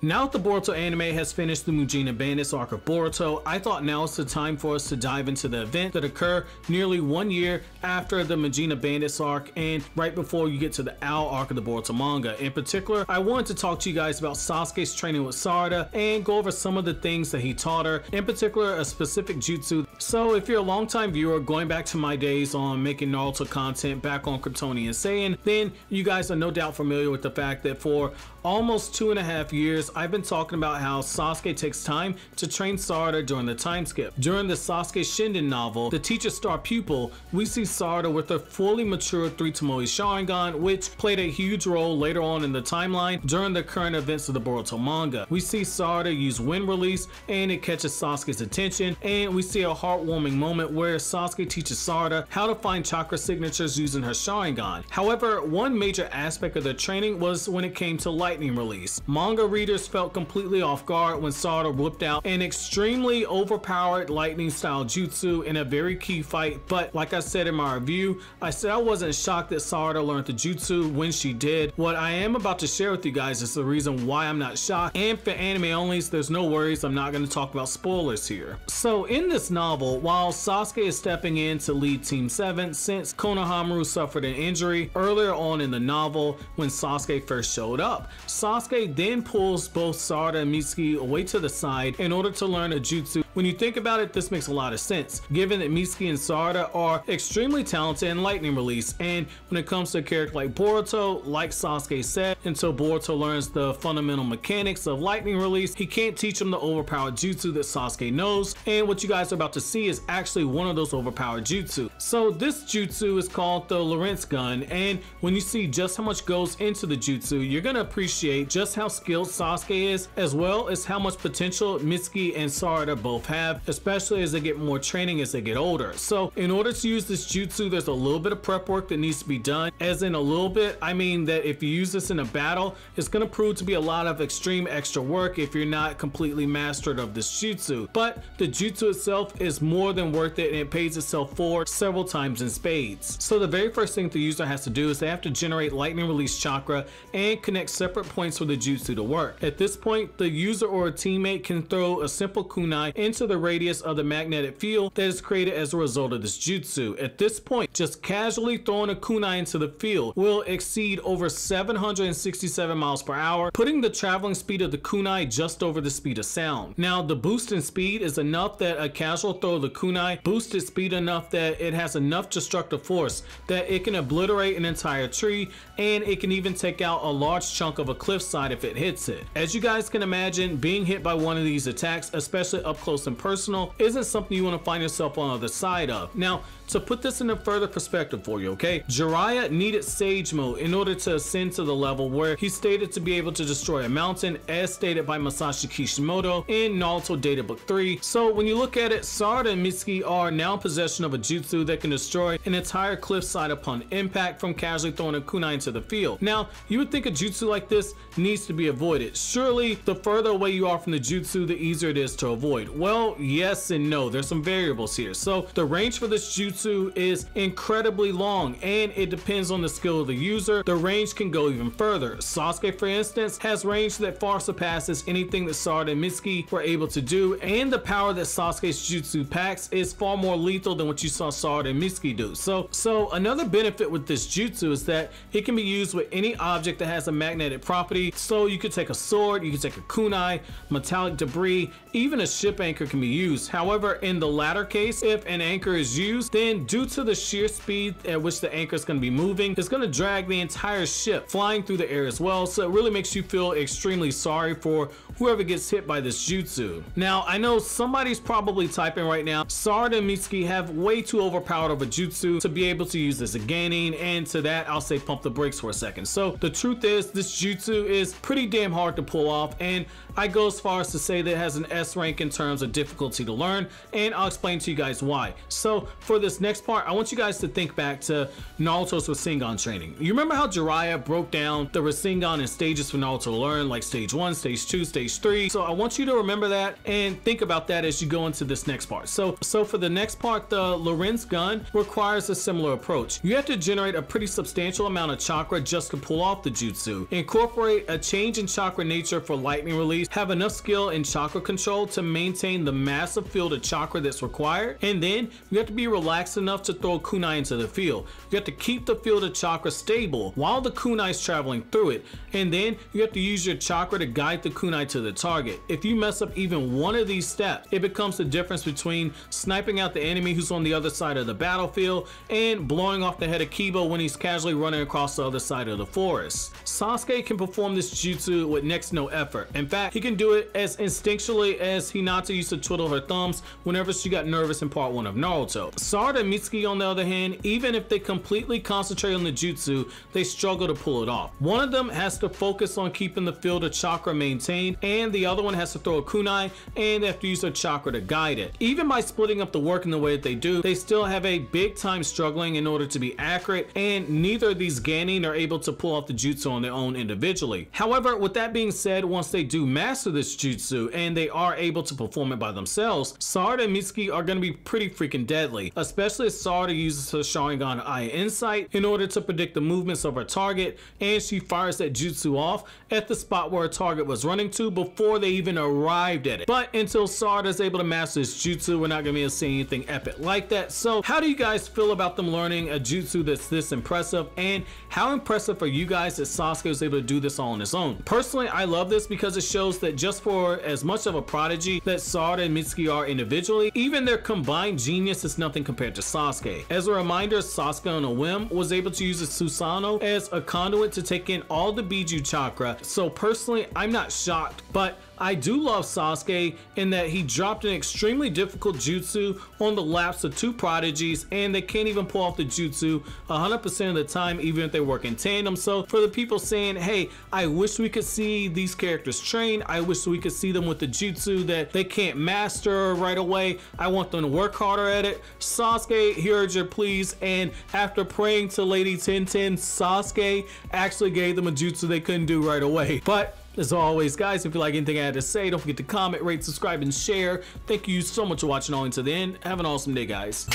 Now that the Boruto anime has finished the Mujina Bandits arc of Boruto, I thought now is the time for us to dive into the event that occurred nearly 1 year after the Mujina Bandits arc and right before you get to the Owl arc of the Boruto manga. In particular, I wanted to talk to you guys about Sasuke's training with Sarada and go over some of the things that he taught her, in particular a specific jutsu. So if you're a longtime viewer going back to my days on making Naruto content back on Kryptonian Saiyan, then you guys are no doubt familiar with the fact that for almost 2.5 years, I've been talking about how Sasuke takes time to train Sarada during the time skip. During the Sasuke Shinden novel, The Teacher's Star Pupil, we see Sarada with a fully mature 3 Tomoe Sharingan, which played a huge role later on in the timeline during the current events of the Boruto manga. We see Sarada use Wind Release and it catches Sasuke's attention, and we see a heartwarming moment where Sasuke teaches Sarada how to find chakra signatures using her Sharingan. However, one major aspect of their training was when it came to Lightning Release. Manga readers felt completely off guard when Sarada whipped out an extremely overpowered lightning style jutsu in a very key fight, but like I said in my review, I said I wasn't shocked that Sarada learned the jutsu when she did. What I am about to share with you guys is the reason why I'm not shocked, and for anime onlys, there's no worries, I'm not going to talk about spoilers here. So in this novel, while Sasuke is stepping in to lead Team 7 since Konohamaru suffered an injury earlier on in the novel when Sasuke first showed up, Sasuke then pulls both Sarada and Mitsuki away to the side in order to learn a jutsu. When you think about it, this makes a lot of sense, given that Mitsuki and Sarada are extremely talented in Lightning Release, and when it comes to a character like Boruto, like Sasuke said, until Boruto learns the fundamental mechanics of Lightning Release, he can't teach him the overpowered jutsu that Sasuke knows, and what you guys are about to see is actually one of those overpowered jutsu. So this jutsu is called the Lorentz Gun, and when you see just how much goes into the jutsu, you're gonna appreciate just how skilled Sasuke is, as well as how much potential Mitsuki and Sarada both have, especially as they get more training as they get older. So in order to use this jutsu, there's a little bit of prep work that needs to be done. As in a little bit, I mean that if you use this in a battle, it's going to prove to be a lot of extreme extra work if you're not completely mastered of this jutsu. But the jutsu itself is more than worth it, and it pays itself forward several times in spades. So the very first thing the user has to do is they have to generate Lightning Release chakra and connect separate points for the jutsu to work. At this point, the user or a teammate can throw a simple kunai into the radius of the magnetic field that is created as a result of this jutsu. At this point, just casually throwing a kunai into the field will exceed over 767 miles per hour, putting the traveling speed of the kunai just over the speed of sound. Now, the boost in speed is enough that a casual throw of the kunai boosts its speed enough that it has enough destructive force that it can obliterate an entire tree, and it can even take out a large chunk of a cliffside if it hits it. As you guys can imagine, being hit by one of these attacks, especially up close and personal, isn't something you want to find yourself on the other side of. Now, to put this into further perspective for you, okay, Jiraiya needed Sage Mode in order to ascend to the level where he stated to be able to destroy a mountain, as stated by Masashi Kishimoto in Naruto Data Book 3. So when you look at it, Sarada and Mitsuki are now in possession of a jutsu that can destroy an entire cliffside upon impact from casually throwing a kunai into the field. Now, you would think a jutsu like this needs to be avoided. Surely, the further away you are from the jutsu, the easier it is to avoid. Well, yes and no. There's some variables here. So the range for this jutsu is incredibly long, and it depends on the skill of the user. The range can go even further. Sasuke, for instance, has range that far surpasses anything that Sarada and Mitsuki were able to do, and the power that Sasuke's jutsu packs is far more lethal than what you saw Sarada and Mitsuki do. So another benefit with this jutsu is that it can be used with any object that has a magnetic property. So you could take a sword, you could take a kunai, metallic debris, even a ship anchor can be used. However, in the latter case, if an anchor is used, then due to the sheer speed at which the anchor is going to be moving, it's going to drag the entire ship flying through the air as well. So it really makes you feel extremely sorry for whoever gets hit by this jutsu. Now, I know somebody's probably typing right now, Sarada and Mitsuki have way too overpowered of a jutsu to be able to use this Genin, and to that I'll say pump the brakes for a second. So the truth is, this jutsu is pretty damn hard to pull off, and I go as far as to say that it has an S rank in terms of difficulty to learn, and I'll explain to you guys why. So for this next part, I want you guys to think back to Naruto's Rasengan training. You remember how Jiraiya broke down the Rasengan in stages for Naruto to learn, like stage 1, stage 2, stage 3. So I want you to remember that and think about that as you go into this next part. part. So for the next part, the Lorenz gun requires a similar approach. You have to generate a pretty substantial amount of chakra just to pull off the jutsu. Incorporate a change in chakra nature for lightning release. Have enough skill in chakra control to maintain the massive field of chakra that's required. And then you have to be relaxed enough to throw kunai into the field. You have to keep the field of chakra stable while the kunai is traveling through it. And then you have to use your chakra to guide the kunai to the target. If you mess up even one of these steps, it becomes the difference between sniping out the enemy who's on the other side of the battlefield and blowing off the head of Kiba when he's casually running across the other side of the forest. Sasuke can perform this jutsu with next to no effort. In fact, he can do it as instinctually as Hinata used to twiddle her thumbs whenever she got nervous in part 1 of Naruto. Sarada and Mitsuki, on the other hand, even if they completely concentrate on the jutsu, they struggle to pull it off. One of them has to focus on keeping the field of chakra maintained, and the other one has to throw a kunai and they have to use their chakra to guide it. Even by splitting up the work in the way that they do, they still have a big time struggling in order to be accurate, and neither of these Genin are able to pull off the jutsu on their own individually. However, with that being said, once they do master this jutsu and they are able to perform it by themselves, Sarada and Mitsuki are going to be pretty freaking deadly, especially as Sarada uses her Sharingan Eye Insight in order to predict the movements of her target, and she fires that jutsu off at the spot where her target was running to before they even arrived at it. But until Sarada is able to master this jutsu, we're not going to be able to see anything epic like that. So how do you guys feel about them learning a jutsu that's this impressive, and how impressive are you guys that Sasuke was able to do this all on his own? Personally, I love this because it shows that just for as much of a prodigy that Sarada and Mitsuki are individually, even their combined genius is nothing compared to Sasuke. As a reminder, Sasuke on a whim was able to use his Susanoo as a conduit to take in all the Biju chakra. So personally, I'm not shocked, but I do love Sasuke in that he dropped an extremely difficult jutsu on the laps of two prodigies, and they can't even pull off the jutsu 100% of the time, even if they work in tandem. So for the people saying, hey, I wish we could see these characters train, I wish we could see them with the jutsu that they can't master right away, I want them to work harder at it, Sasuke heard your pleas, and after praying to Lady Tenten, Sasuke actually gave them a jutsu they couldn't do right away. But as always, guys, if you like anything I had to say, don't forget to comment, rate, subscribe, and share. Thank you so much for watching all into the end. Have an awesome day, guys.